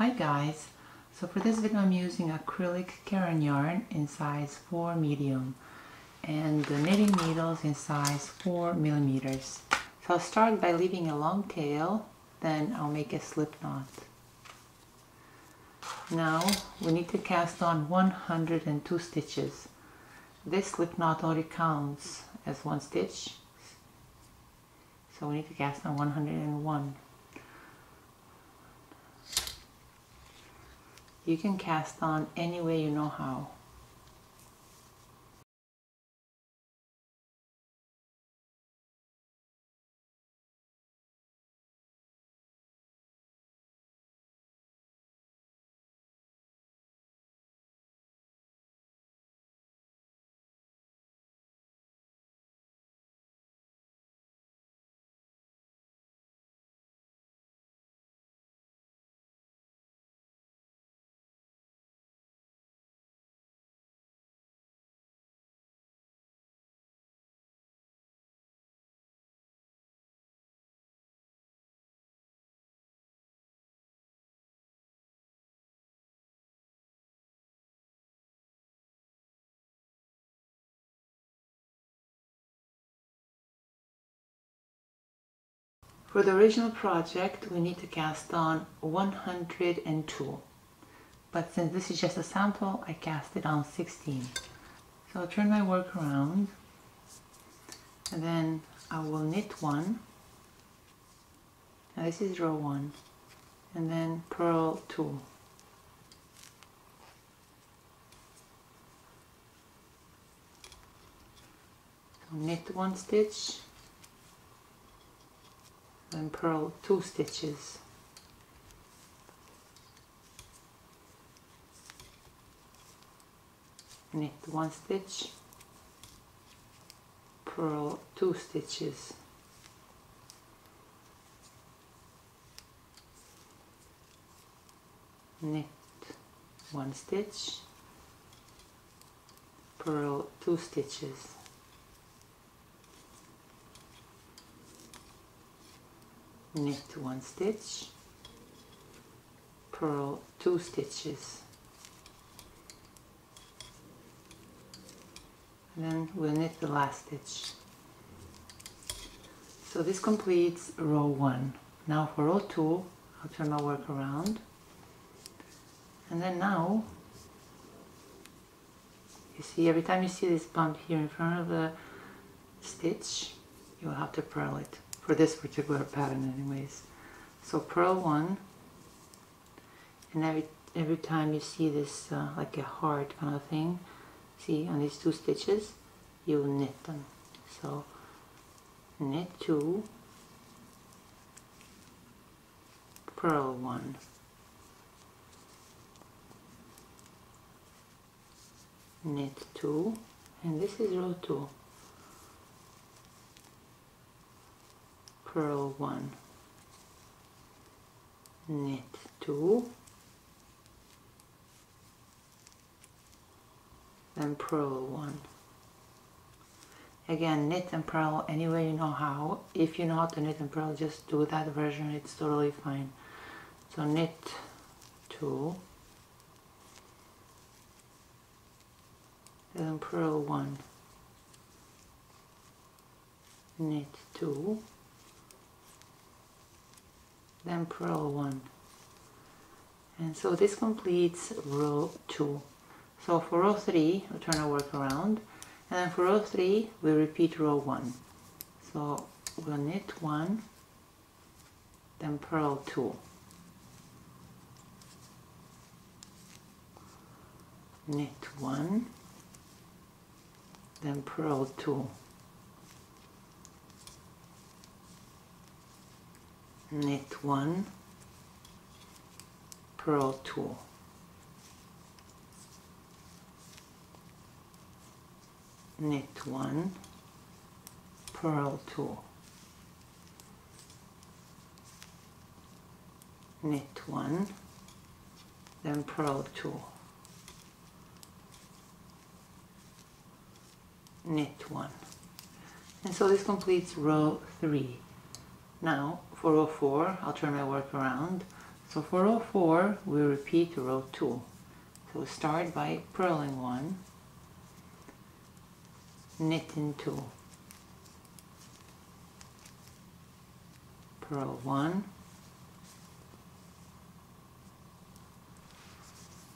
Hi guys, so for this video I'm using acrylic Karen yarn in size 4 medium and the knitting needles in size 4 millimeters. So I'll start by leaving a long tail, then I'll make a slip knot. Now we need to cast on 102 stitches. This slip knot already counts as one stitch, so we need to cast on 101. You can cast on any way you know how. For the original project, we need to cast on 102. But since this is just a sample, I cast it on 16. So I'll turn my work around, and then I will knit one. Now this is row 1, and then purl 2. So knit 1 stitch, then purl 2 stitches. Knit 1 stitch, purl 2 stitches. Knit 1 stitch, purl 2 stitches. Knit 1 stitch, purl 2 stitches, and then we'll knit the last stitch. So this completes row 1. Now for row 2, I'll turn my work around, and then now you see, every time you see this bump here in front of the stitch, you'll have to purl it. For this particular pattern anyways. So purl 1, and every time you see this like a heart kind of thing, see on these 2 stitches, you will knit them. So knit 2, purl 1, knit 2, and this is row 2. Purl 1, knit 2, then purl 1. Again, knit and purl any way you know how. If you know how to knit and purl, just do that version, it's totally fine. So knit 2, then purl 1, knit 2, then purl 1. And so this completes row 2. So for row 3, we'll turn our work around, and then for row 3 we repeat row 1. So we'll knit 1, then purl 2, knit 1, then purl 2, knit 1, purl 2, knit 1, purl 2, knit 1, then purl 2, knit 1. And so this completes row 3. Now for row 4, I'll turn my work around. So for row 4, we repeat row 2. So start by purling 1, knit in 2, purl 1,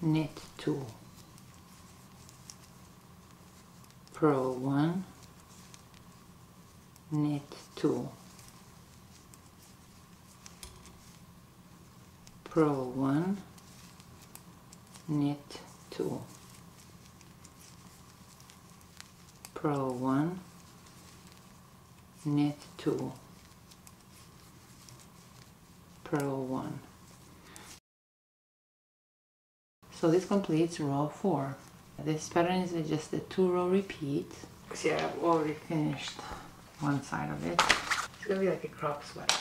knit 2, purl 1, knit 2, purl 1, knit 2, purl 1, knit 2, purl 1. So this completes row 4. This pattern is just a 2-row repeat. See, I've already finished one side of it. It's gonna be like a crop sweater.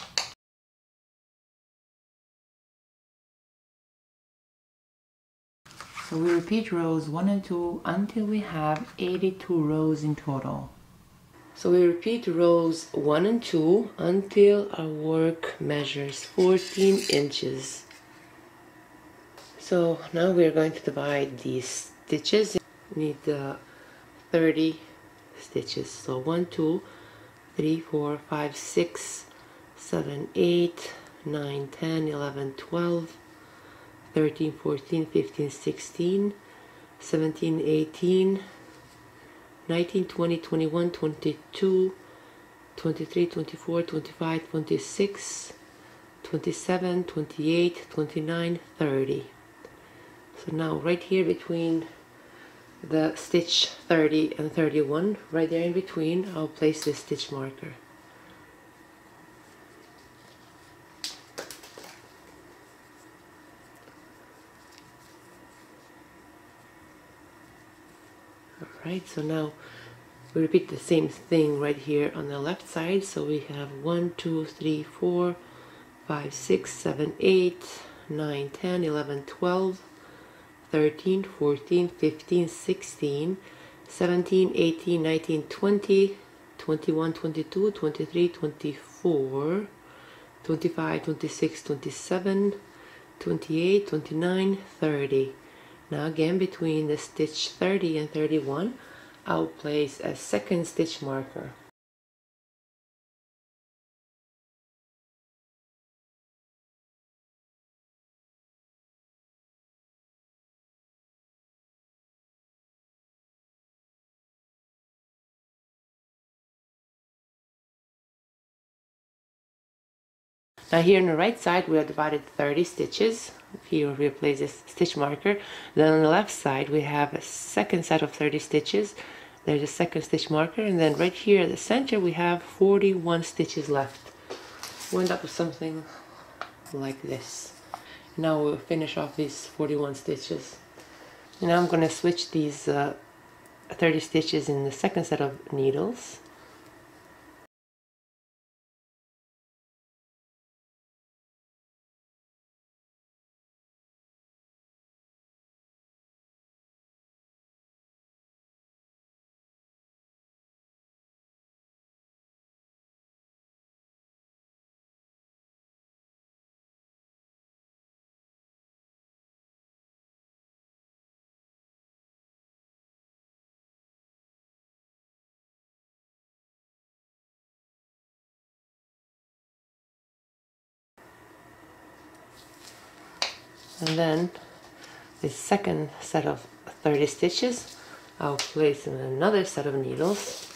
So we repeat rows 1 and 2 until we have 82 rows in total. So we repeat rows 1 and 2 until our work measures 14 inches. So now we're going to divide these stitches. We need 30 stitches. So 1, 2, 3, 4, 5, 6, 7, 8, 9, 10, 11, 12, 13, 14, 15, 16, 17, 18, 19, 20, 21, 22, 23, 24, 25, 26, 27, 28, 29, 30. So now right here between the stitch 30 and 31, right there in between, I'll place this stitch marker. Alright, so now we repeat the same thing right here on the left side. So we have 1, 2, 3, 4, 5, 6, 7, 8, 9, 10, 11, 12, 13, 14, 15, 16, 17, 18, 19, 20, 21, 22, 23, 24, 25, 26, 27, 28, 29, 30. Now again between the stitch 30 and 31, I'll place a second stitch marker. Now here on the right side we have divided 30 stitches. Here we place this stitch marker. Then on the left side we have a second set of 30 stitches. There's a second stitch marker, and then right here at the center we have 41 stitches left. We'll end up with something like this. Now we'll finish off these 41 stitches. Now I'm going to switch these 30 stitches in the second set of needles. And then the second set of 30 stitches I'll place in another set of needles.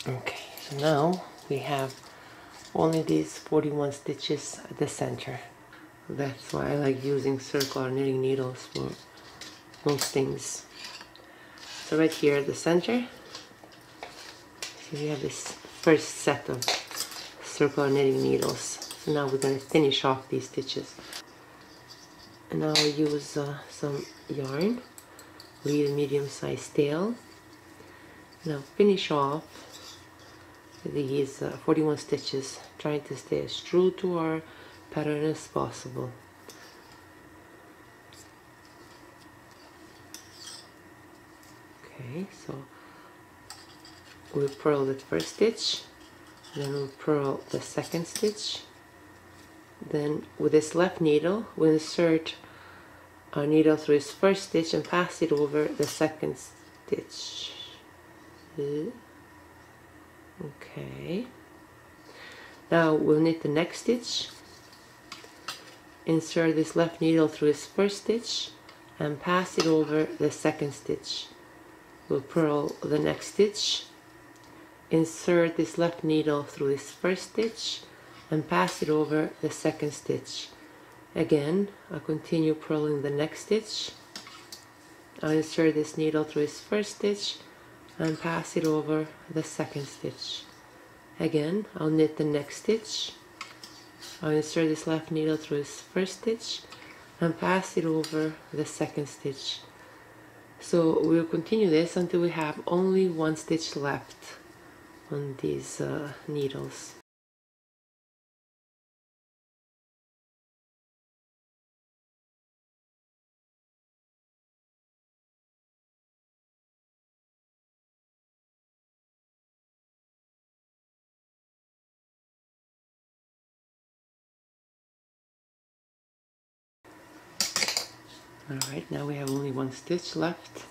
Okay, so now we have only these 41 stitches at the center. That's why I like using circular knitting needles for most things. So right here at the center, so we have this first set of circular knitting needles. So now we're going to finish off these stitches. And now I'll use some yarn, lead a medium-sized tail. Now finish off these 41 stitches, trying to stay as true to our pattern as possible. Okay, so we'll purl the first stitch, then we'll purl the second stitch. Then with this left needle, we'll insert our needle through its first stitch and pass it over the second stitch. Okay. Now we'll knit the next stitch, insert this left needle through its first stitch and pass it over the second stitch. We'll purl the next stitch, insert this left needle through this first stitch and pass it over the second stitch. Again, I'll continue purling the next stitch. I'll insert this needle through its first stitch and pass it over the second stitch. Again, I'll knit the next stitch. I'll insert this left needle through its first stitch and pass it over the second stitch. So we'll continue this until we have only one stitch left on these needles. Alright, now we have only one stitch left.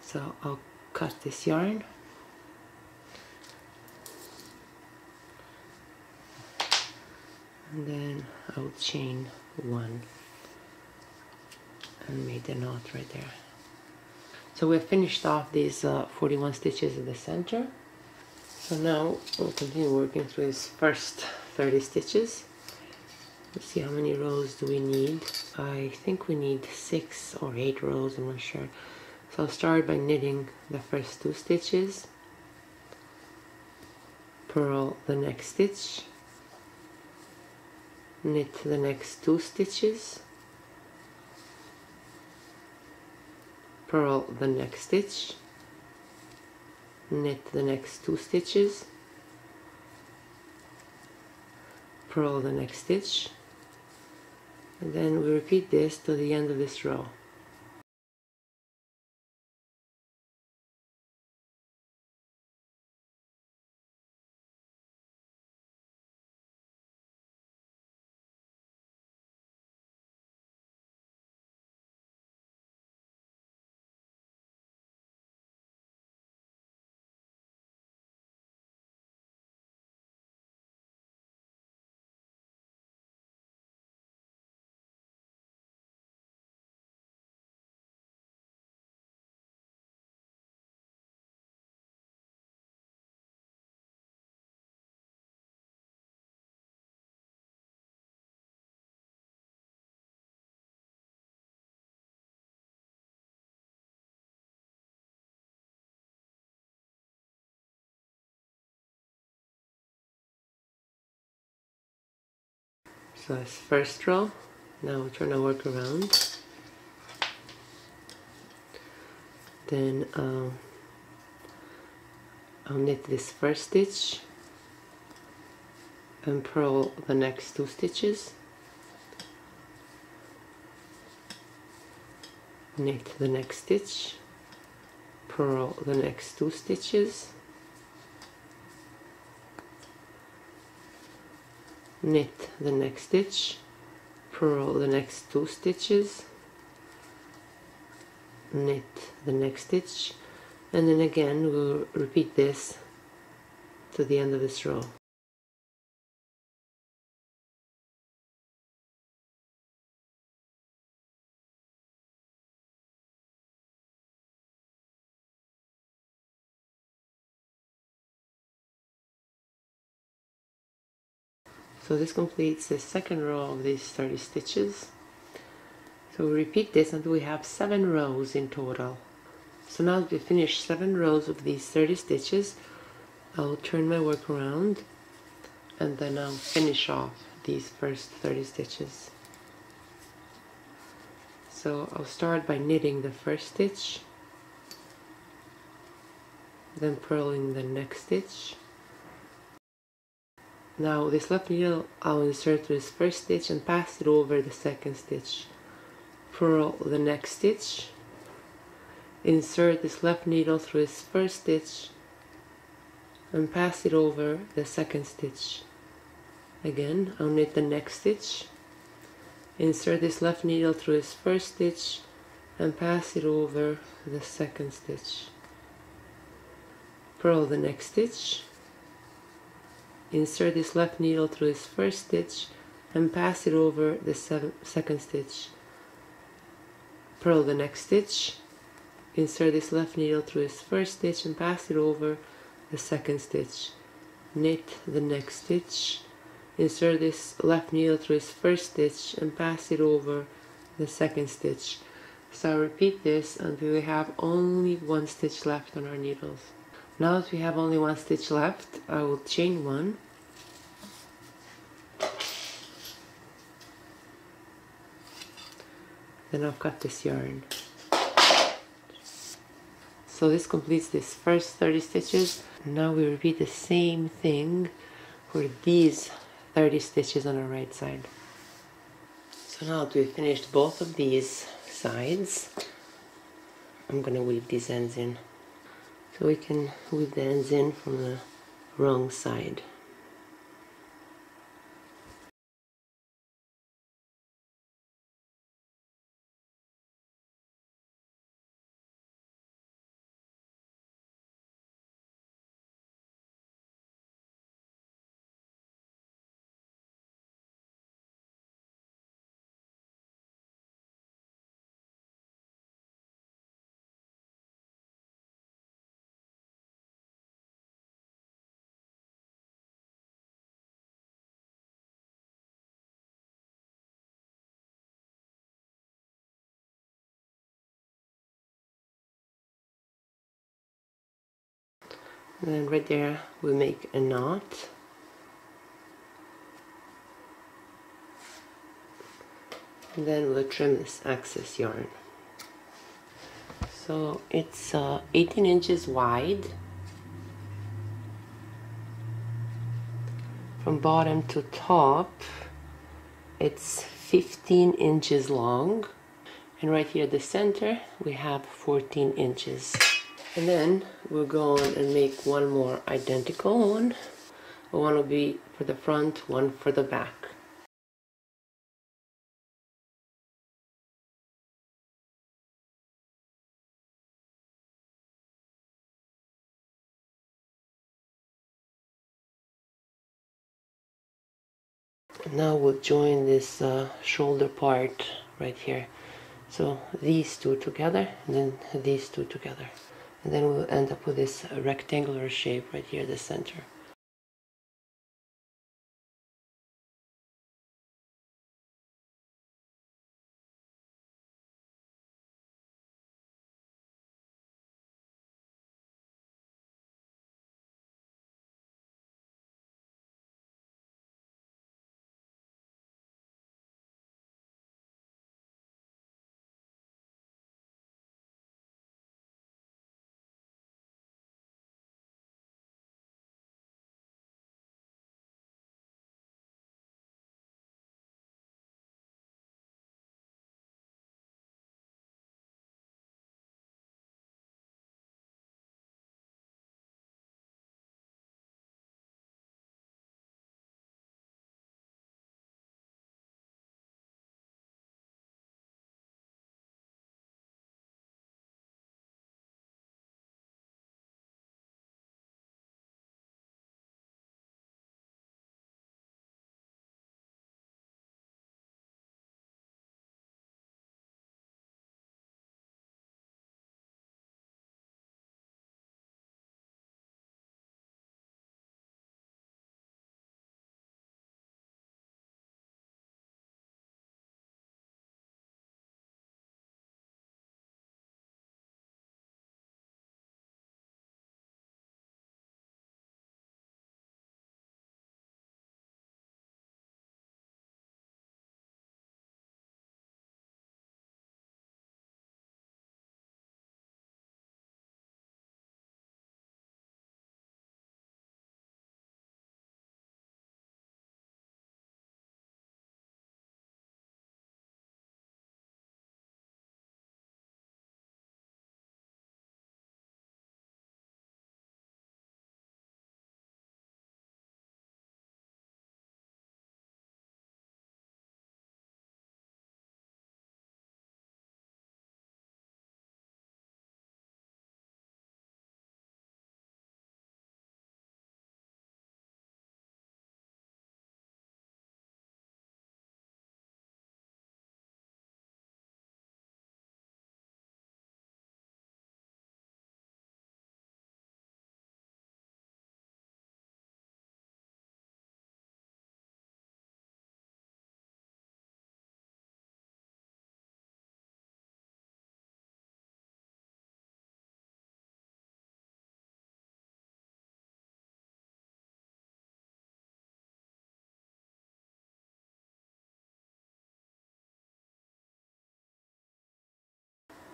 So I'll cut this yarn. And then I'll chain one and make the knot right there. So we've finished off these 41 stitches in the center. So now we'll continue working through these first 30 stitches. Let's see how many rows do we need. I think we need 6 or 8 rows, I'm not sure. So I'll start by knitting the first 2 stitches, purl the next stitch, knit the next 2 stitches, purl the next stitch, knit the next 2 stitches, purl the next stitch, and then we repeat this to the end of this row. So that's first row. Now we're trying to work around. Then I'll knit this first stitch and purl the next 2 stitches, knit the next stitch, purl the next 2 stitches, knit the next stitch, purl the next 2 stitches, knit the next stitch, and then again we'll repeat this to the end of this row. So this completes the second row of these 30 stitches. So we repeat this until we have 7 rows in total. So now that we finish 7 rows of these 30 stitches, I'll turn my work around and then I'll finish off these first 30 stitches. So I'll start by knitting the first stitch, then purling the next stitch. Now this left needle I'll insert through this first stitch and pass it over the second stitch. Purl the next stitch, insert this left needle through this first stitch and pass it over the second stitch. Again, I'll knit the next stitch, insert this left needle through this first stitch and pass it over the second stitch. Purl the next stitch, insert this left needle through this first stitch and pass it over the second stitch. Purl the next stitch, insert this left needle through this first stitch and pass it over the second stitch. Knit the next stitch, insert this left needle through this first stitch and pass it over the second stitch. So I'll repeat this until we have only 1 stitch left on our needles. Now that we have only 1 stitch left, I will chain 1, then I'll cut this yarn. So this completes this first 30 stitches. Now we repeat the same thing for these 30 stitches on the right side. So now that we've finished both of these sides, I'm going to weave these ends in. So we can weave the ends in from the wrong side. And then right there we make a knot. And then we'll trim this excess yarn. So it's 18 inches wide from bottom to top. It's 15 inches long, and right here at the center we have 14 inches. And then we'll go on and make one more identical one. One will be for the front, one for the back. Now we'll join this shoulder part right here. So these two together, and then these two together. And then we'll end up with this rectangular shape right here at the center.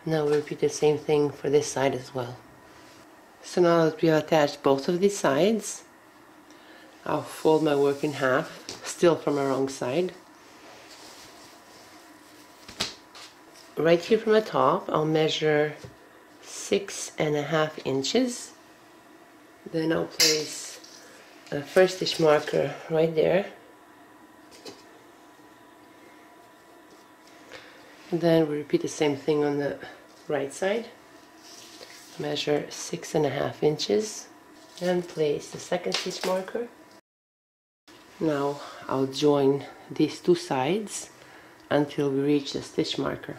Now we repeat the same thing for this side as well. So now that we have attached both of these sides, I'll fold my work in half, still from the wrong side. Right here from the top, I'll measure 6.5 inches. Then I'll place a first stitch marker right there. And then we repeat the same thing on the right side. Measure 6.5 inches and place the second stitch marker. Now I'll join these two sides until we reach the stitch marker.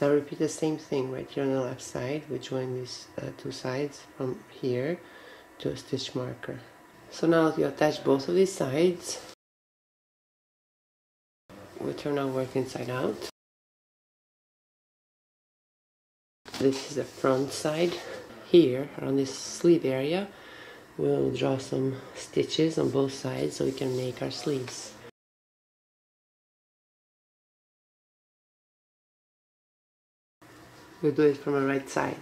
Now repeat the same thing right here on the left side. We join these two sides from here to a stitch marker. So now that we attach both of these sides, we turn our work inside out. This is the front side. Here, around this sleeve area, we'll draw some stitches on both sides so we can make our sleeves. We'll do it from the right side.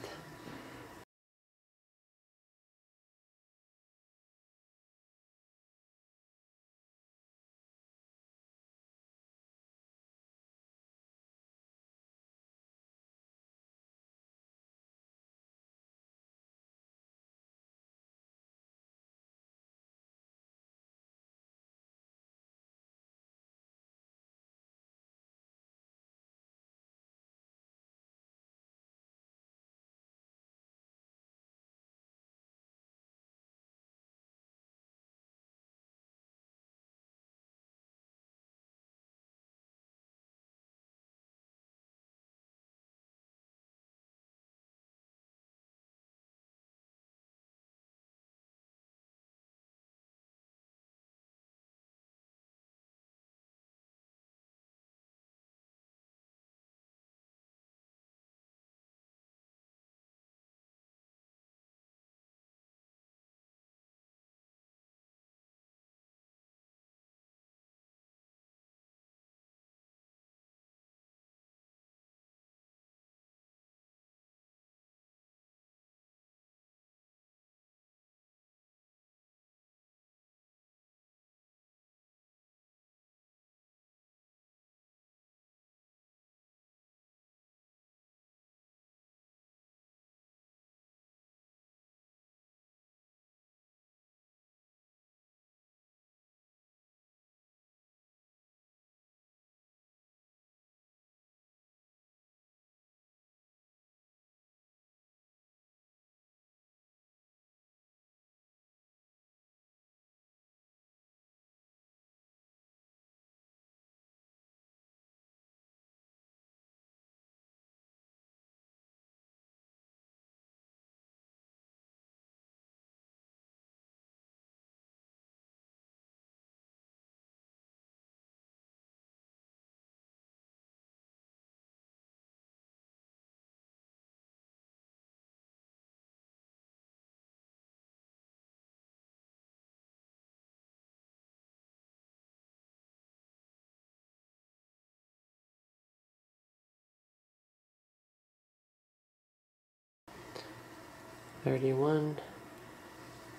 31,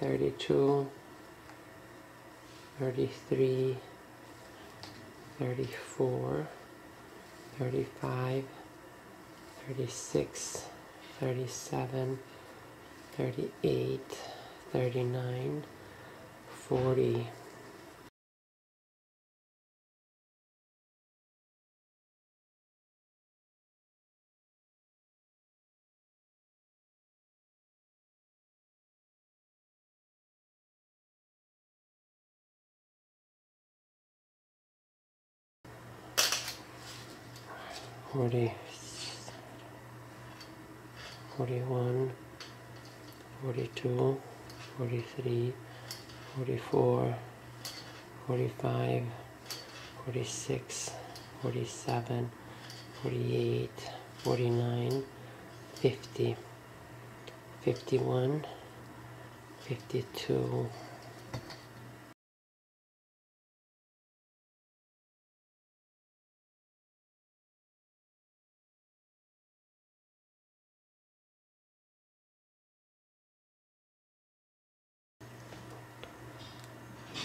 32, 33, 34, 35, 36, 37, 38, 39, 40. 40, 41, 42, 43, 44, 45, 46, 47, 48, 49, 50, 51, 52,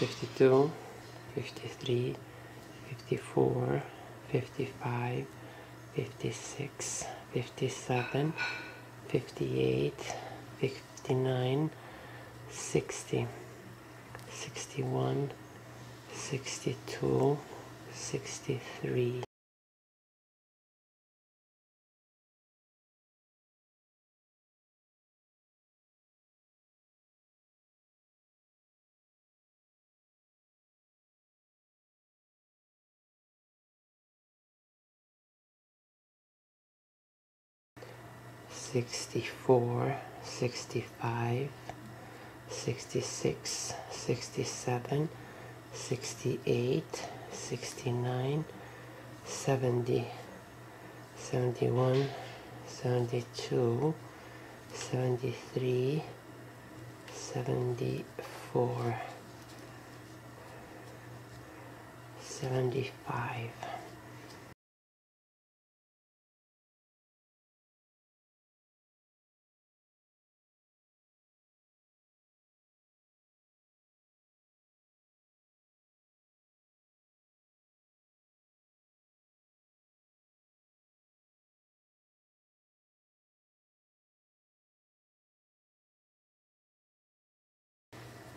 52, 53, 54, 55, 56, 57, 58, 59, 60, 61, 62, 63. 64, 65, 66, 67, 68, 69, 70, 71, 72, 73, 74, 75.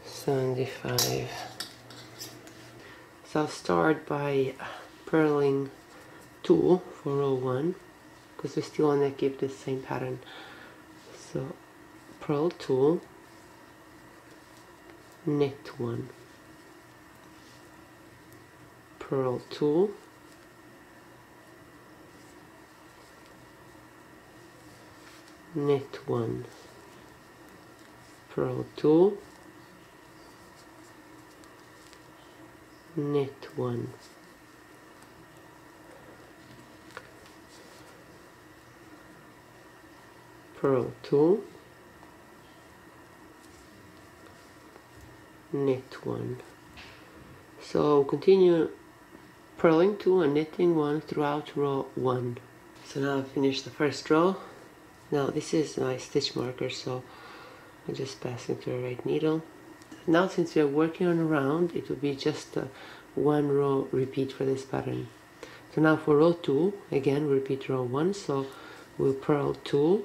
75. So I'll start by purling 2 for row 1 because we still want to keep the same pattern. So purl 2, knit 1, purl 2, knit 1, purl 2, knit 1, purl 2, knit 1. So continue purling 2 and knitting 1 throughout row 1. So now I've finished the first row. Now this is my stitch marker, so I'm just passing to a right needle. Now since we are working on a round, it will be just one row repeat for this pattern. So now for row 2, again we repeat row 1, so we'll purl 2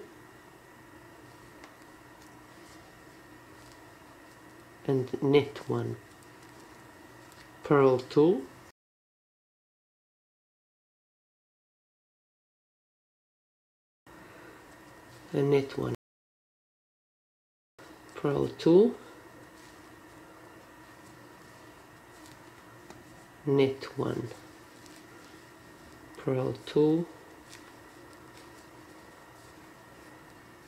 and knit 1, purl 2, and knit 1, purl 2, knit 1, purl 2,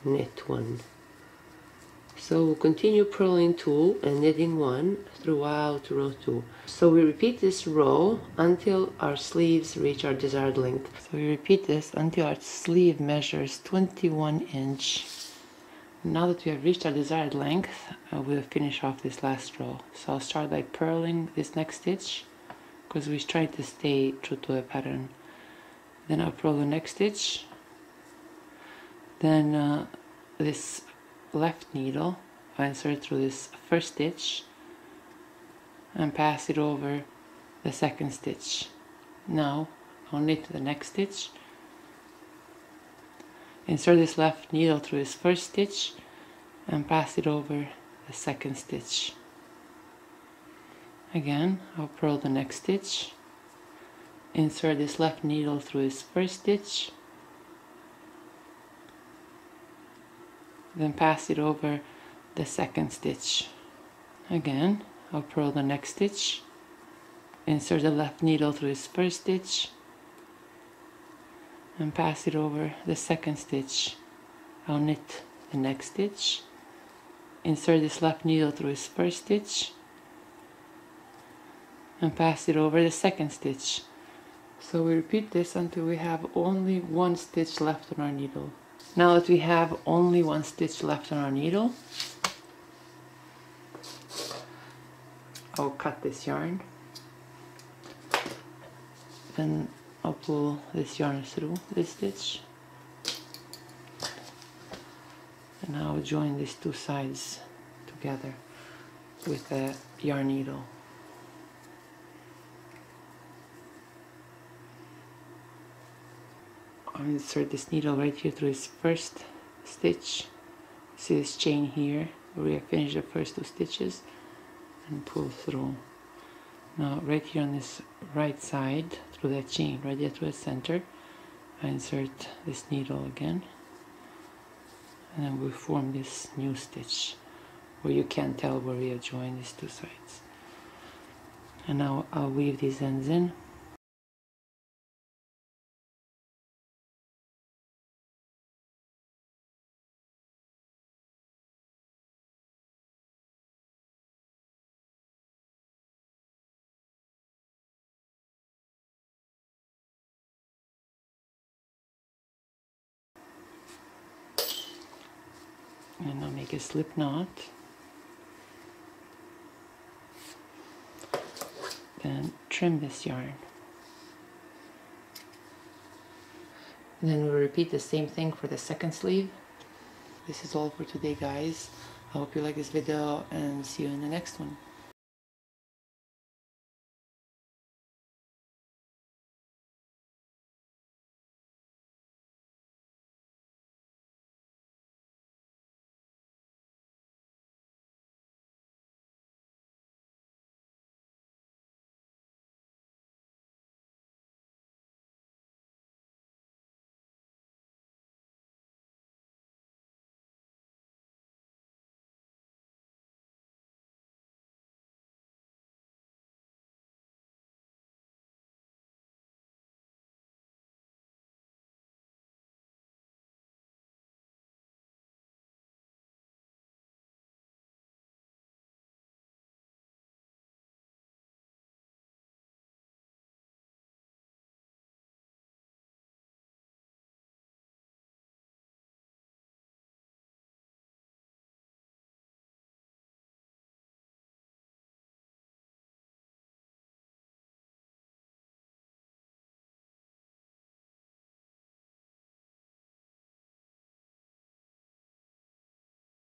knit 1. So we'll continue purling 2 and knitting 1 throughout row 2. So we repeat this row until our sleeves reach our desired length. So we repeat this until our sleeve measures 21 inch. Now that we have reached our desired length, we'll finish off this last row. So I'll start by purling this next stitch because we try to stay true to the pattern. Then I'll purl the next stitch. Then this left needle, I insert through this first stitch and pass it over the second stitch. Now I'll knit the next stitch, insert this left needle through this first stitch and pass it over the second stitch. Again, I'll purl the next stitch, insert this left needle through this first stitch, then pass it over the second stitch. Again, I'll purl the next stitch, insert the left needle through this first stitch and pass it over the second stitch. I'll knit the next stitch, insert this left needle through this first stitch and pass it over the second stitch. So we repeat this until we have only one stitch left on our needle. Now that we have only one stitch left on our needle, I'll cut this yarn. Then I'll pull this yarn through this stitch. And I'll join these two sides together with the yarn needle. I'll insert this needle right here through this first stitch. See this chain here where we have finished the first two stitches, and pull through. Now right here on this right side through that chain, right there through the center, I insert this needle again, and then we form this new stitch where you can't tell where we have joined these two sides. And now I'll weave these ends in. And I'll make a slip knot. Then trim this yarn. And then we'll repeat the same thing for the second sleeve. This is all for today, guys. I hope you like this video and see you in the next one.